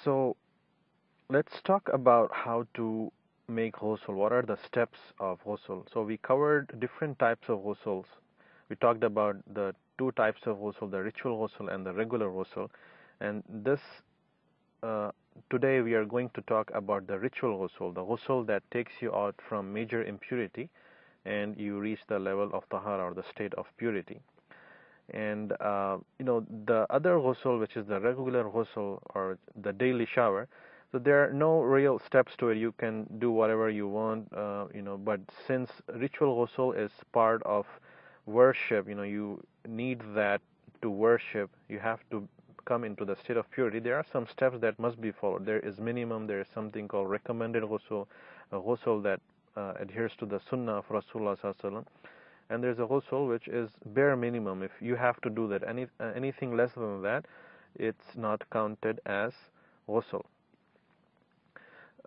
So let's talk about how to make ghusl. What are the steps of ghusl? So we covered different types of ghusls. We talked about the two types of ghusl, the ritual ghusl and the regular ghusl. And this uh, today we are going to talk about the ritual ghusl, the ghusl that takes you out from major impurity and you reach the level of tahara or the state of purity. And the other ghusl, which is the regular ghusl or the daily shower, so there are no real steps to it. You can do whatever you want, but since ritual ghusl is part of worship, you need that to worship. You have to come into the state of purity. There are some steps that must be followed. There is minimum. There is something called recommended ghusl, a ghusl that adheres to the sunnah of Rasulullah sallallahu alaihi wasallam, and there's a ghusl which is bare minimum. If you have to do that, anything less than that, it's not counted as ghusl.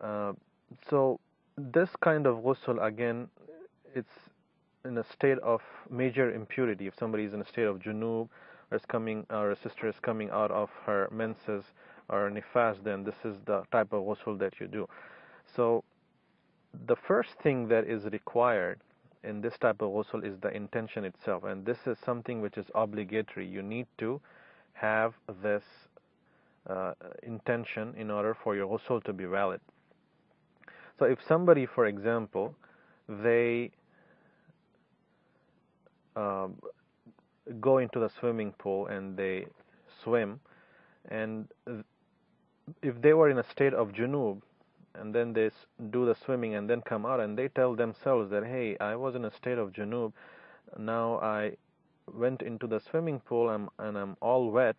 Uh, so this kind of ghusl, again, it's in a state of major impurity. If somebody is in a state of junub, or a sister is coming out of her menses or nifas, then this is the type of ghusl that you do. So the first thing that is required in this type of ghusl is the intention itself, and this is something which is obligatory. You need to have this intention in order for your ghusl to be valid. So if somebody, for example, they um, go into the swimming pool and they swim, and if they were in a state of junub and then they do the swimming and then come out and they tell themselves that, hey, I was in a state of junub, now I went into the swimming pool and I'm all wet,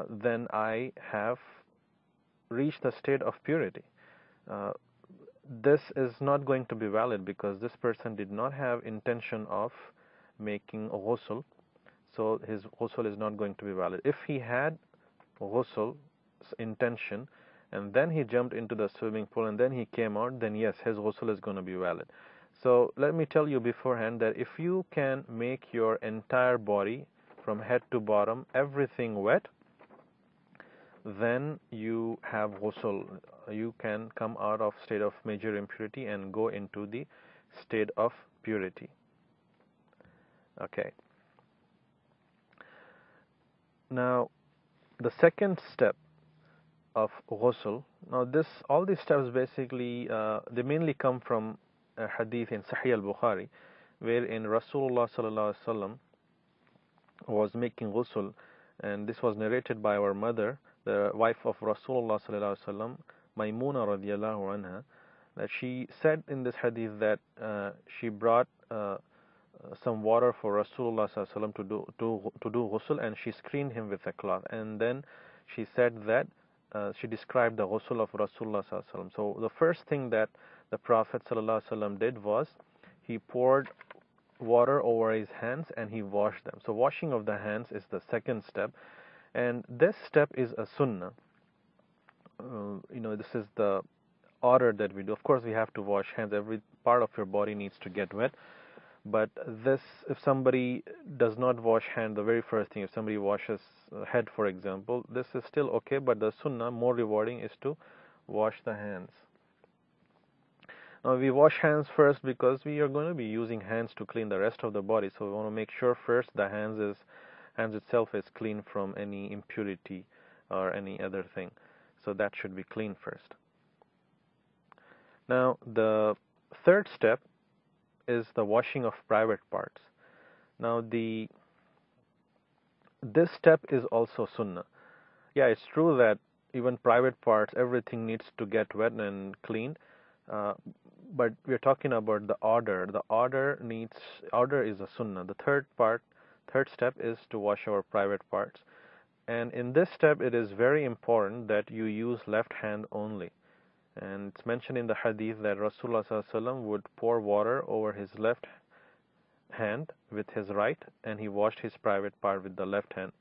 then I have reached the state of purity. This is not going to be valid because this person did not have intention of making a ghusl, so his ghusl is not going to be valid. If he had ghusl intention and then he jumped into the swimming pool and then he came out, then yes, his ghusl is going to be valid. So let me tell you beforehand that if you can make your entire body from head to bottom everything wet, then you have ghusl. You can come out of state of major impurity and go into the state of purity. Okay. Now, the second step of ghusl. Now, all these steps basically they mainly come from a hadith in Sahih al-Bukhari, wherein Rasulullah sallallahu alaihi wasallam was making ghusl, and this was narrated by our mother, the wife of Rasulullah sallallahu alaihi wasallam, Maymuna radiyallahu anha, that she said in this hadith that she brought some water for Rasulullah sallallahu alaihi wasallam to do ghusl, and she screened him with a cloth, and then she said that she described the ghusl of Rasulullah sallallahu alaihi wasallam. So the first thing that the Prophet sallallahu alaihi wasallam did was he poured water over his hands and he washed them. So washing of the hands is the second step, and this step is a sunnah. This is the order that we do. Of course, we have to wash hands. Every part of your body needs to get wet. But this, if somebody does not wash hand, the very first thing, if somebody washes head, for example, this is still okay, but the sunnah, more rewarding, is to wash the hands. Now, we wash hands first because we are going to be using hands to clean the rest of the body, so we want to make sure first the hands itself is clean from any impurity or any other thing. So that should be clean first. Now, the third step is the washing of private parts. Now, this step is also sunnah. Yeah, it's true that even private parts, everything needs to get wet and cleaned, but we're talking about the order. The order is a sunnah. The third step is to wash our private parts. And in this step, it is very important that you use left hand only. And it's mentioned in the hadith that Rasulullah ﷺ would pour water over his left hand with his right, and he washed his private part with the left hand.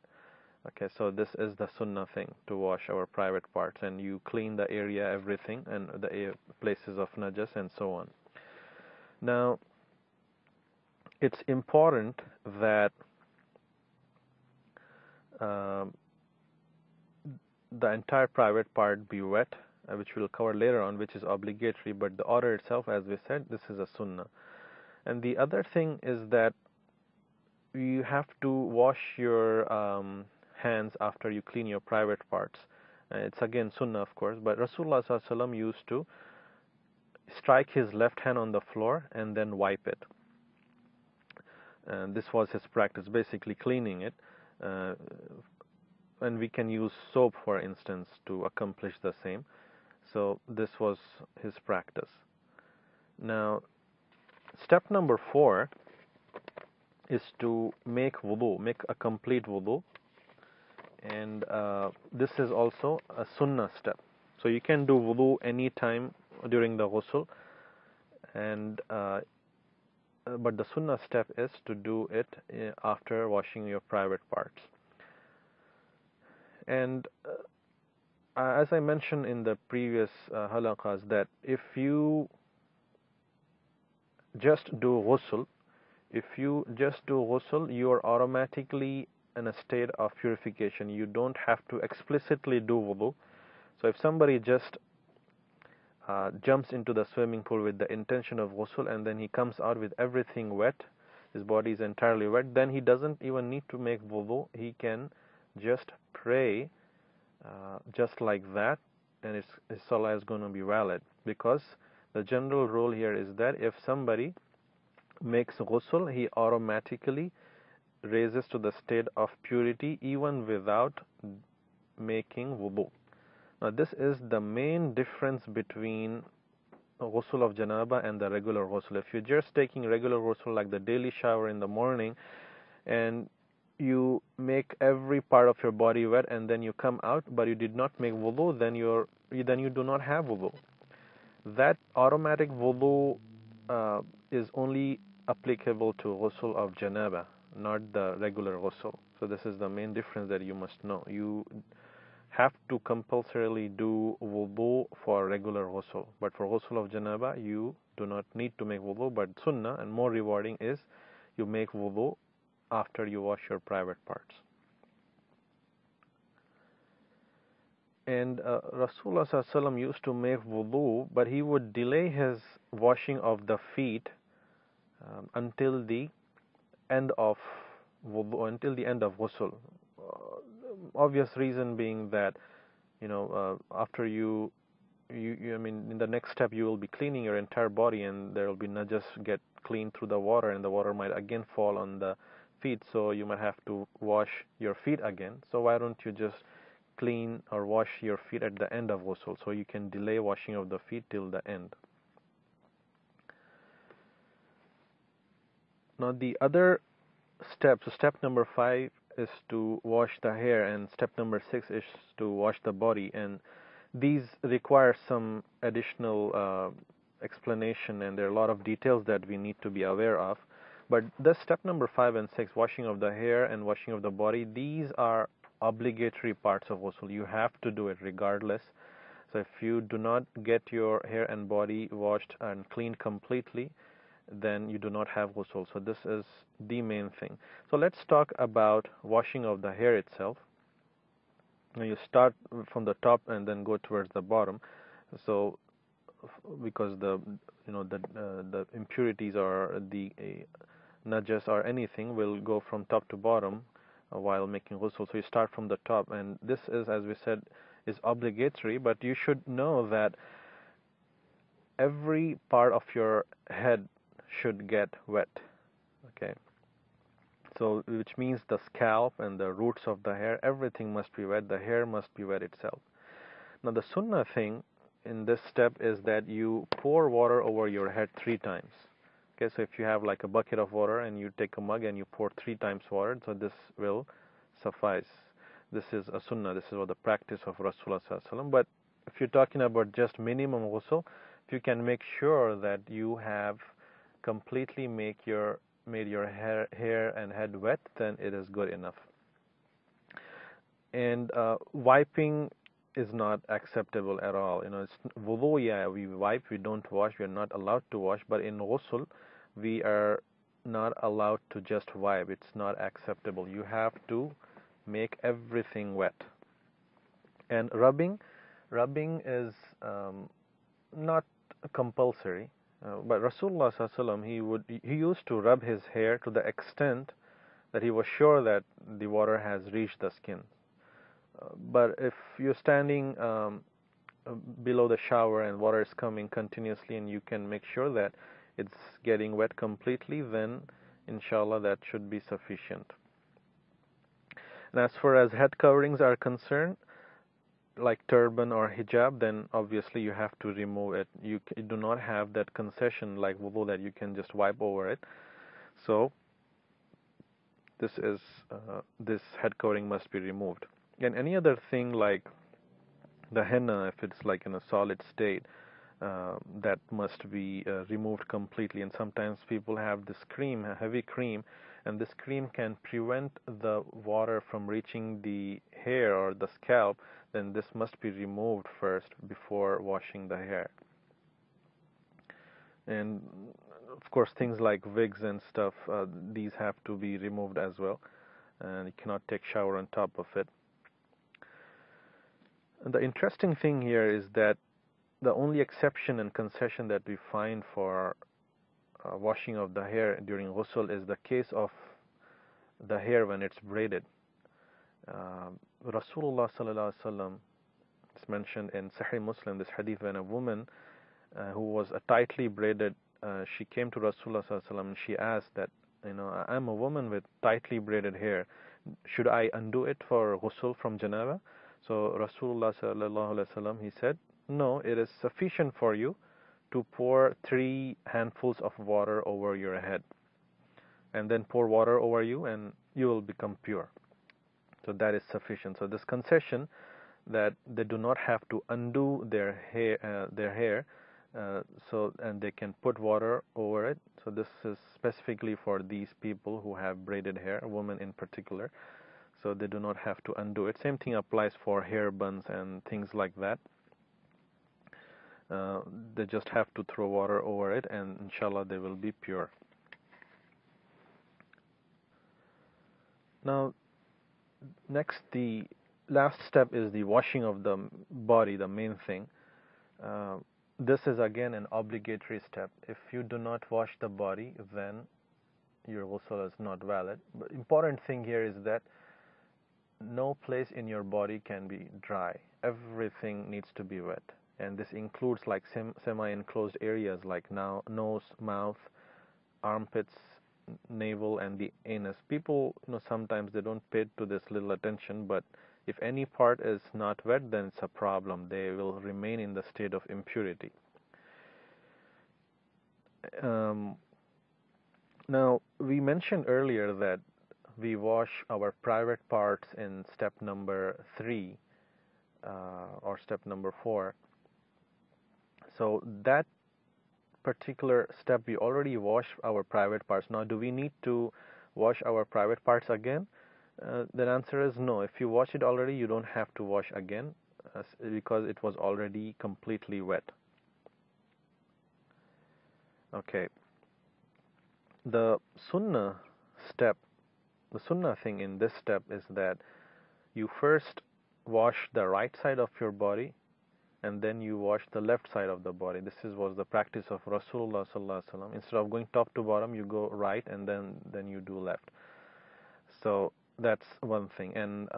Okay, so this is the sunnah thing, to wash our private parts, and you clean the area, everything, and the places of najas and so on. Now, it's important that the entire private part be wet, which we'll cover later on, which is obligatory, but the order itself, as we said, this is a sunnah. And the other thing is that you have to wash your hands after you clean your private parts. It's again sunnah, of course, but Rasulullah ﷺ used to strike his left hand on the floor and then wipe it. And this was his practice, basically cleaning it. And we can use soap, for instance, to accomplish the same. So this was his practice. Now, step number 4 is to make wudu, make a complete wudu. And this is also a sunnah step. So you can do wudu anytime during the ghusl, and but the sunnah step is to do it after washing your private parts. And as I mentioned in the previous halaqas, that if you just do ghusl, you are automatically in a state of purification. You don't have to explicitly do wudu. So if somebody just jumps into the swimming pool with the intention of ghusl and then he comes out with everything wet, his body is entirely wet, then he doesn't even need to make wudu. He can just pray just like that, and his salah is going to be valid, because the general rule here is that if somebody makes ghusl, he automatically raises to the state of purity even without making wudu. Now this is the main difference between ghusl of janaba and the regular ghusl. If you're just taking regular ghusl like the daily shower in the morning, and you make every part of your body wet and then you come out but you did not make wudu, then you do not have wudu. That automatic wudu is only applicable to ghusl of janaba, not the regular ghusl. So this is the main difference that you must know. You have to compulsorily do wudu for regular ghusl, but for ghusl of janaba you do not need to make wudu, but sunnah and more rewarding is you make wudu after you wash your private parts. And Rasulullah ﷺ used to make wudu, but he would delay his washing of the feet until the end of wudu, until the end of ghusl. Obvious reason being that, after you I mean, in the next step you will be cleaning your entire body, and there will be najas get cleaned through the water, and the water might again fall on the feet, so you might have to wash your feet again. So why don't you just clean or wash your feet at the end of ghusl, so you can delay washing of the feet till the end. Now the other steps, so step number 5 is to wash the hair, and step number 6 is to wash the body, and these require some additional explanation, and there are a lot of details that we need to be aware of. But the step number 5 and 6, washing of the hair and washing of the body, these are obligatory parts of ghusl. You have to do it regardless. So if you do not get your hair and body washed and cleaned completely, then you do not have ghusl. So this is the main thing. So let's talk about washing of the hair itself. Now you start from the top and then go towards the bottom. So because the impurities or the najas or anything will go from top to bottom while making ghusl. So you start from the top, and this is, as we said, is obligatory, but you should know that every part of your head should get wet. Okay, so which means the scalp and the roots of the hair, everything must be wet. The hair must be wet itself. Now the sunnah thing in this step is that you pour water over your head 3 times. Okay, so if you have like a bucket of water and you take a mug and you pour 3 times water, so this will suffice. This is a sunnah. This is what the practice of Rasulullah ﷺ. But if you're talking about just minimum ghusl, if you can make sure that you have completely made your hair and head wet, then it is good enough. And wiping is not acceptable at all. It's wudu, yeah, we wipe, we don't wash, we are not allowed to wash, but in ghusl, we are not allowed to just wipe. It's not acceptable. You have to make everything wet. And rubbing is not compulsory, but Rasulullah sallallahu alaihi wasallam, he used to rub his hair to the extent that he was sure that the water has reached the skin. But if you're standing below the shower and water is coming continuously and you can make sure that it's getting wet completely, then inshallah that should be sufficient. And as far as head coverings are concerned, like turban or hijab, then obviously you have to remove it. You do not have that concession like wudu that you can just wipe over it. So this head covering must be removed. And any other thing like the henna, if it's like in a solid state, that must be removed completely. And sometimes people have this cream, a heavy cream, and this cream can prevent the water from reaching the hair or the scalp. Then this must be removed first before washing the hair. And of course things like wigs and stuff, these have to be removed as well, and you cannot take shower on top of it. And the interesting thing here is that the only exception and concession that we find for washing of the hair during ghusl is the case of the hair when it's braided. Rasulullah sallallahu alaihi wasallam, it's mentioned in Sahih Muslim, this hadith, when a woman who was a tightly braided, she came to Rasulullah sallallahu alaihi wasallam and she asked that, I'm a woman with tightly braided hair, should I undo it for ghusl from janaba? So Rasulullah sallallahu alaihi wasallam, he said, no, it is sufficient for you to pour 3 handfuls of water over your head, and then pour water over you and you will become pure. So that is sufficient. So this concession that they do not have to undo their hair, and they can put water over it. So this is specifically for these people who have braided hair, women in particular. So they do not have to undo it. Same thing applies for hair buns and things like that. They just have to throw water over it, and inshallah they will be pure. Now, next, the last step is the washing of the body, the main thing. This is again an obligatory step. If you do not wash the body, then your ghusl is not valid. But important thing here is that no place in your body can be dry. Everything needs to be wet. And this includes like semi-enclosed areas like nose, mouth, armpits, navel, and the anus. People, sometimes they don't pay to this little attention, but if any part is not wet, then it's a problem. They will remain in the state of impurity. Now, we mentioned earlier that we wash our private parts in step number 3 or step number 4. So that particular step, we already wash our private parts. Now, do we need to wash our private parts again? The answer is no. If you wash it already, you don't have to wash again because it was already completely wet. Okay. The sunnah thing in this step is that you first wash the right side of your body, and then you wash the left side of the body. This was the practice of Rasulullah sallallahu alaihi wasallam. Instead of going top to bottom, you go right, and then you do left. So that's one thing. And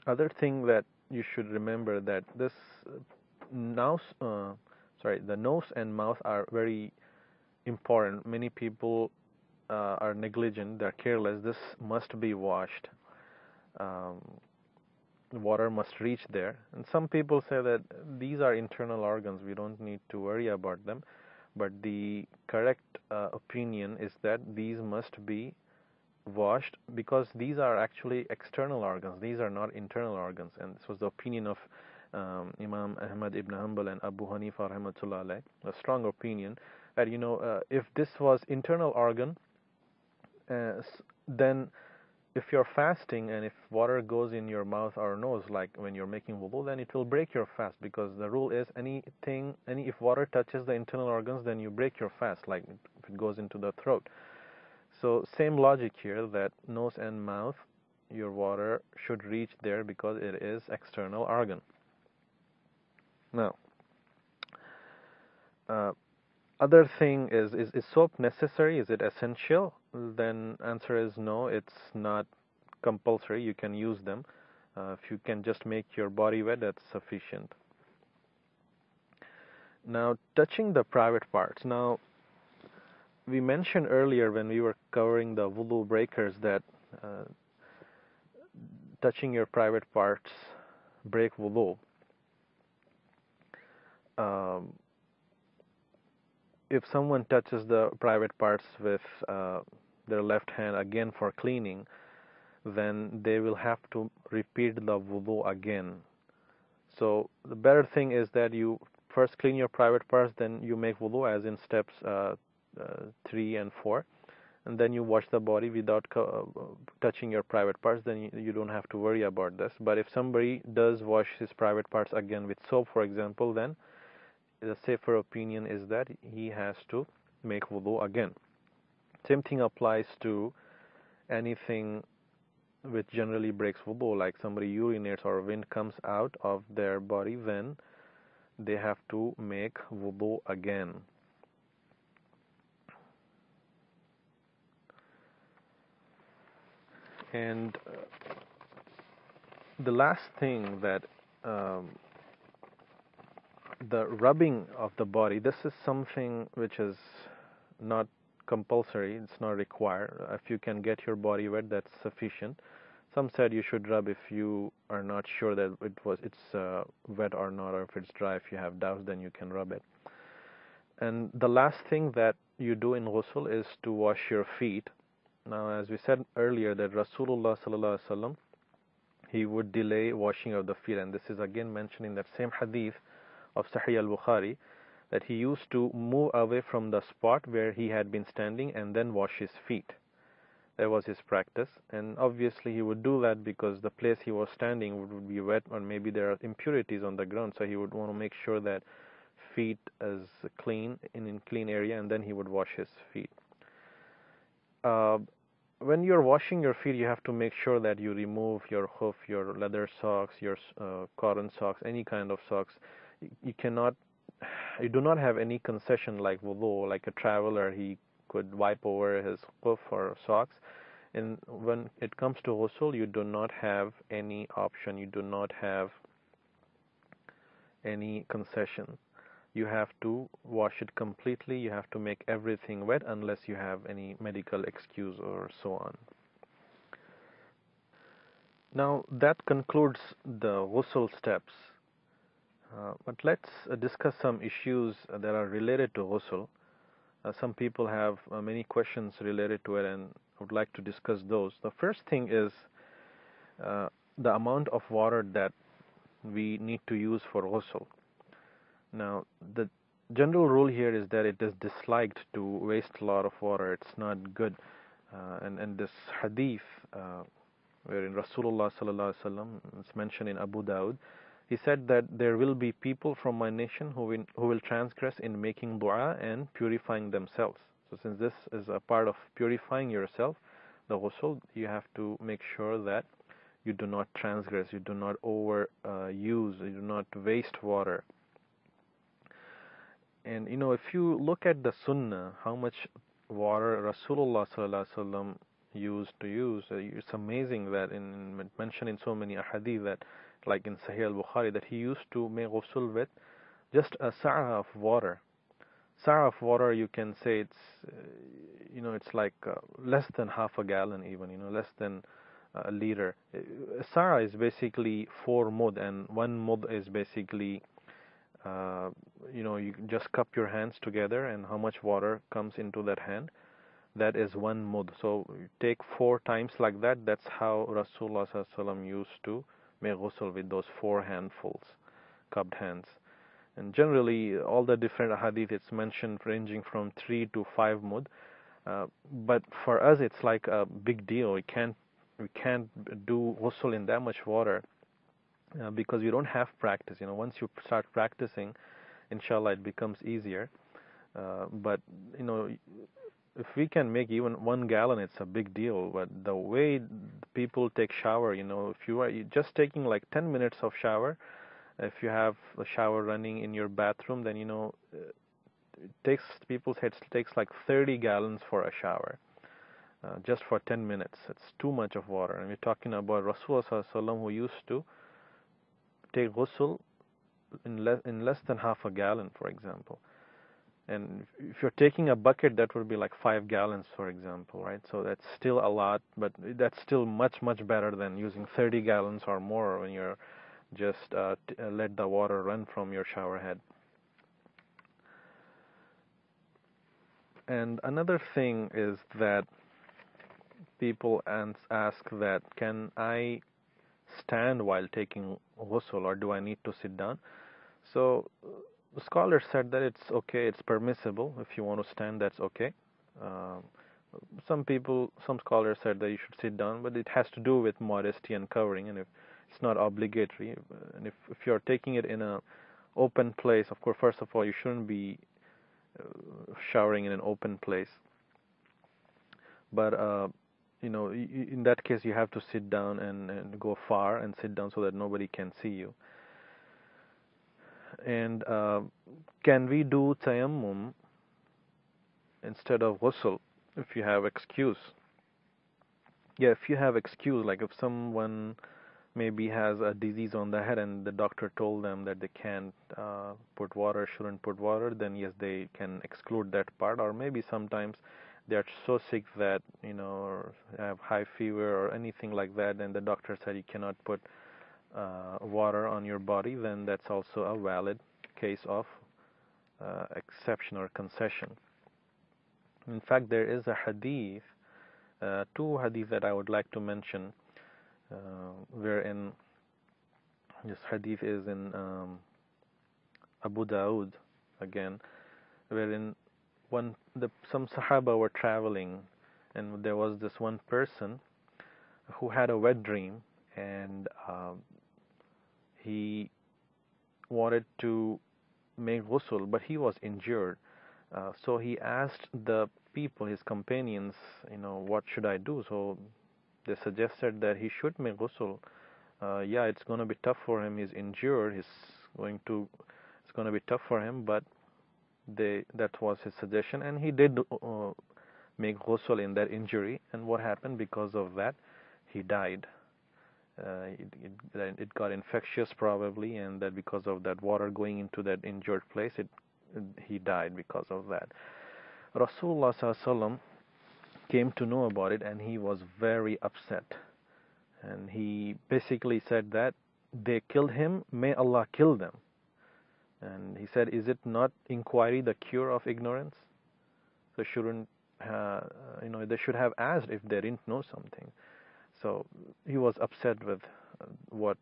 other thing that you should remember, that the nose and mouth are very important. Many people are negligent, they're careless. This must be washed. Water must reach there. And some people say that these are internal organs, we don't need to worry about them. But the correct opinion is that these must be washed, because these are actually external organs. These are not internal organs. And this was the opinion of Imam Ahmad ibn Hanbal and Abu Hanifa rahmatullah alayh, a strong opinion that if this was internal organ, then if you're fasting and if water goes in your mouth or nose, like when you're making wudu, then it will break your fast, because the rule is if water touches the internal organs, then you break your fast, like if it goes into the throat. So same logic here, that nose and mouth your water should reach there because it is external organ. Now, uh, other thing is soap necessary? Is it essential? Then answer is no, it's not compulsory. You can use them. If you can just make your body wet, that's sufficient. Now, touching the private parts. Now, we mentioned earlier when we were covering the wudu breakers that touching your private parts break wudu. If someone touches the private parts with their left hand again for cleaning, then they will have to repeat the wudu again. So the better thing is that you first clean your private parts, then you make wudu as in steps 3 and 4, and then you wash the body without touching your private parts. Then you don't have to worry about this. But if somebody does wash his private parts again with soap, for example, then the safer opinion is that he has to make wudu again. Same thing applies to anything which generally breaks wudu, like somebody urinates or wind comes out of their body, then they have to make wudu again. And the last thing that the rubbing of the body, this is something which is not compulsory, it's not required. If you can get your body wet, that's sufficient. Some said you should rub if you are not sure that it's wet or not, or if it's dry. If you have doubts, then you can rub it. And the last thing that you do in ghusl is to wash your feet. Now, as we said earlier, that Rasulullah sallallahu alaihi wasallam, he would delay washing of the feet, and this is again mentioned in that same hadith of Sahih al-Bukhari, that he used to move away from the spot where he had been standing and then wash his feet. That was his practice, and obviously he would do that because the place he was standing would be wet, or maybe there are impurities on the ground, so he would want to make sure that feet is clean, in clean area, and then he would wash his feet. When you're washing your feet, you have to make sure that you remove your hoof, your leather socks, your cotton socks, any kind of socks. You do not have any concession like wudu, like a traveler, he could wipe over his hoof or socks. And when it comes to ghusl, you do not have any option, you do not have any concession. You have to wash it completely, you have to make everything wet unless you have any medical excuse or so on. Now that concludes the ghusl steps. But let's discuss some issues that are related to ghusl. Some people have many questions related to it, and I would like to discuss those. The first thing is the amount of water that we need to use for ghusl. Now, the general rule here is that it is disliked to waste a lot of water. It's not good. And this hadith, wherein Rasulullah sallallahu alaihi wasallam, it's mentioned in Abu Dawud, he said that there will be people from my nation who will transgress in making dua and purifying themselves. So since this is a part of purifying yourself, the ghusl, you have to make sure that you do not transgress, you do not overuse, you do not waste water. And if you look at the sunnah, how much water Rasulullah sallallahu alaihi wasallam used to use, it's amazing that mentioned in so many ahadith, that like in Sahih al-Bukhari, that he used to make ghusl with just a sa'a of water. Sa'a of water, you can say it's like less than half a gallon even, less than a liter. Sa'a is basically 4 mud, and 1 mud is basically you just cup your hands together, and how much water comes into that hand, that is 1 mud. So you take 4 times like that. That's how Rasulullah sallallahu alaihi wasallam used to make ghusl, with those 4 handfuls, cupped hands. And generally, all the different hadith, it's mentioned ranging from 3 to 5 mud. But for us, it's like a big deal. We can't do ghusl in that much water. Because you don't have practice. Once you start practicing, inshallah, it becomes easier. But if we can make even 1 gallon, it's a big deal. But the way people take shower, if you are just taking like 10 minutes of shower, if you have a shower running in your bathroom, then it takes people's heads takes like 30 gallons for a shower, just for 10 minutes. It's too much of water. And we're talking about Rasulullah Sallallahu Alaihi Wasallam, who used to take ghusl in less than half a gallon, for example. And if you're taking a bucket, that would be like 5 gallons, for example, right? So that's still a lot, but that's still much, much better than using 30 gallons or more when you're just let the water run from your shower head. And another thing is that people ask that, can I stand while taking ghusl, or do I need to sit down? So the scholar said that it's okay, it's permissible. If you want to stand, that's okay. Uh, some scholars said that you should sit down, but it has to do with modesty and covering, and if it's not obligatory. And if you're taking it in a open place, of course, first of all, you shouldn't be showering in an open place. But in that case, you have to sit down and go far and sit down so that nobody can see you. And can we do tayammum instead of ghusl if you have excuse? Yeah, if you have excuse, like if someone maybe has a disease on the head and the doctor told them that they can't shouldn't put water, then yes, they can exclude that part. Or maybe sometimes they are so sick that, or have high fever or anything like that, and the doctor said you cannot put water on your body, then that's also a valid case of exception or concession. In fact, there is a hadith, two hadith that I would like to mention, wherein this hadith is in Abu Dawood again, wherein some Sahaba were traveling, and there was this one person who had a wet dream, and he wanted to make ghusl, but he was injured. So he asked the people, his companions, what should I do? So they suggested that he should make ghusl. Yeah, it's going to be tough for him. He's injured. It's going to be tough for him, but that was his suggestion, and he did make ghusl in that injury. And what happened because of that? He died. It got infectious probably, and that because of that water going into that injured place, he died because of that. Rasulullah Sallallahu Alaihi Wasallam came to know about it, and he was very upset. And he basically said that they killed him, may Allah kill them. And he said, is it not inquiry the cure of ignorance? So shouldn't, they should have asked if they didn't know something. So he was upset with what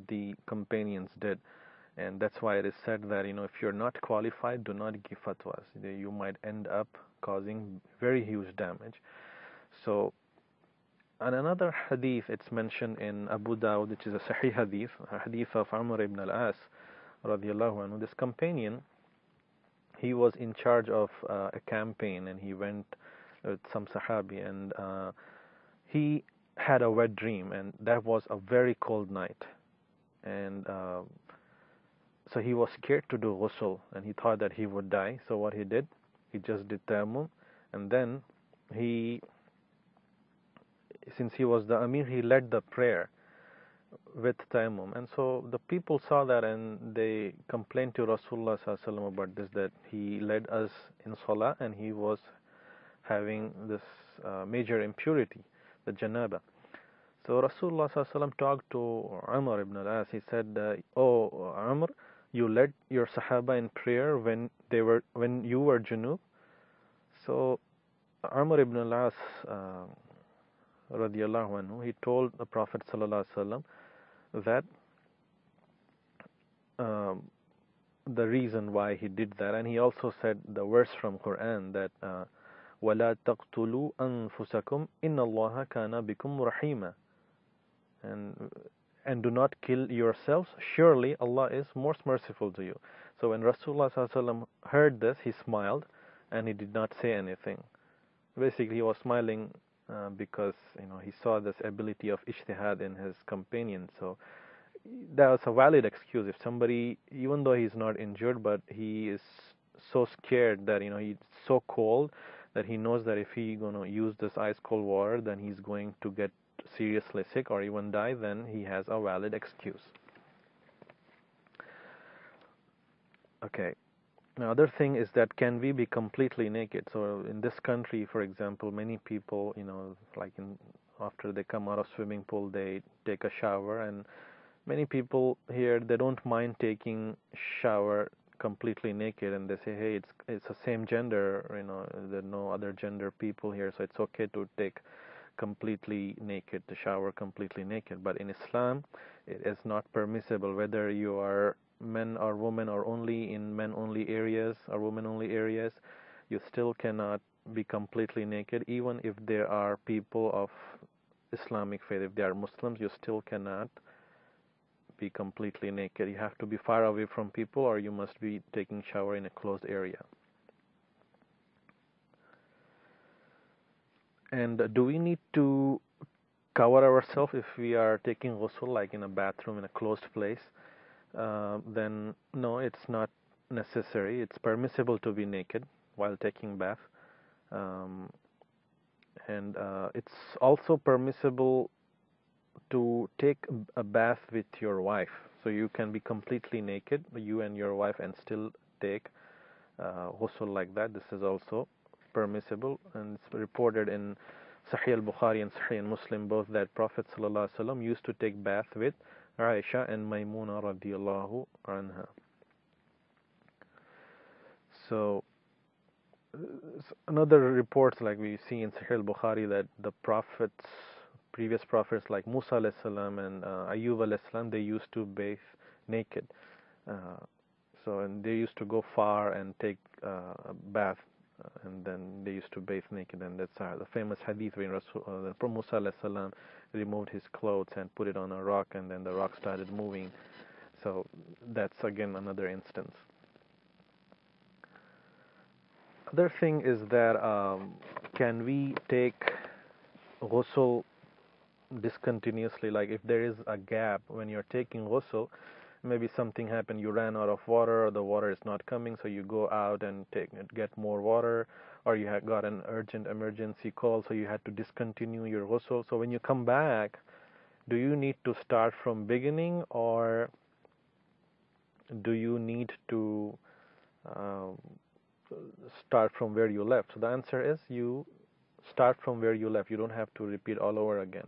the companions did. And that's why it is said that, if you're not qualified, do not give fatwas. You might end up causing very huge damage. So, and another hadith, it's mentioned in Abu Dawud, which is a Sahih hadith, a hadith of Amr ibn al-As, radiallahu anhu. This companion, he was in charge of a campaign, and he went with some Sahabi, and he had a wet dream, and that was a very cold night. And so he was scared to do ghusl, and he thought that he would die. So what he did, he just did tayammum, and then since he was the Amir, he led the prayer with tayammum. And so the people saw that, and they complained to Rasulullah Sallallahu Alaihi Wasallam about this, that he led us in salah and he was having this major impurity, the janaba. So Rasulullah Sallallahu Alaihi Wasallam talked to Amr ibn al-As. He said, oh Amr, you led your Sahaba in prayer when you were junub. So Amr ibn al-As radiallahu anhu, he told the Prophet sallallahu alaihi wasallam that the reason why he did that, and he also said the verse from Quran that وَلَا تَقْتُلُوا أَنفُسَكُمْ إِنَّ اللَّهَ كَانَ بِكُمْ رَحِيمًا, and do not kill yourselves, surely Allah is most merciful to you. So when Rasulullah sallallahu alaihi wasallam heard this, he smiled, and he did not say anything. Basically, he was smiling because he saw this ability of ijtihad in his companion. So that was a valid excuse. If somebody, even though he's not injured, but he is so scared that he's so cold that he knows that if he gonna use this ice cold water, then he's going to get seriously sick or even die, then he has a valid excuse. Okay. Another thing is that can we be completely naked? So in this country, for example, many people, like after they come out of swimming pool, they take a shower, and many people here, they don't mind taking shower completely naked, and they say, hey, it's the same gender, there are no other gender people here, so it's okay to take completely naked, to shower completely naked. But in Islam, it is not permissible, whether you are men or women or only in men only areas or women only areas, you still cannot be completely naked. Even if there are people of Islamic faith, if they are Muslims, you still cannot be completely naked. You have to be far away from people, or you must be taking shower in a closed area. And do we need to cover ourselves if we are taking ghusl, like in a bathroom in a closed place? Then no, it's not necessary. It's permissible to be naked while taking bath, and it's also permissible to take a bath with your wife. So you can be completely naked, you and your wife, and still take ghusl like that. This is also permissible, and it's reported in Sahih al-Bukhari and Sahih Muslim both that Prophet ﷺ used to take bath with Aisha and Maymuna radiallahu anha. So another reports, like we see in Sahih al-Bukhari, that the prophets, previous prophets like Musa alayhi salam and Ayyub alayhi salam, they used to bathe naked. And they used to go far and take a bath, and then they used to bathe naked. And that's the famous hadith when Musa alayhi salam removed his clothes and put it on a rock, and then the rock started moving. So that's again another instance. Other thing is that can we take ghusl discontinuously? Like if there is a gap when you're taking ghusl, maybe something happened, you ran out of water, or the water is not coming, so you go out and get more water, or you had got an urgent emergency call, so you had to discontinue your ghusl. So when you come back, do you need to start from beginning, or do you need to start from where you left? So the answer is you start from where you left. You don't have to repeat all over again.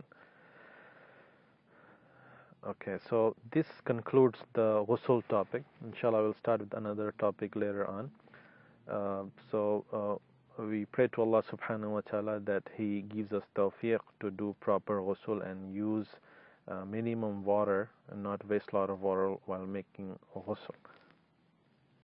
Okay, so this concludes the ghusl topic. Inshallah, we'll start with another topic later on. We pray to Allah subhanahu wa ta'ala that He gives us tawfiq to do proper ghusl and use minimum water and not waste a lot of water while making ghusl.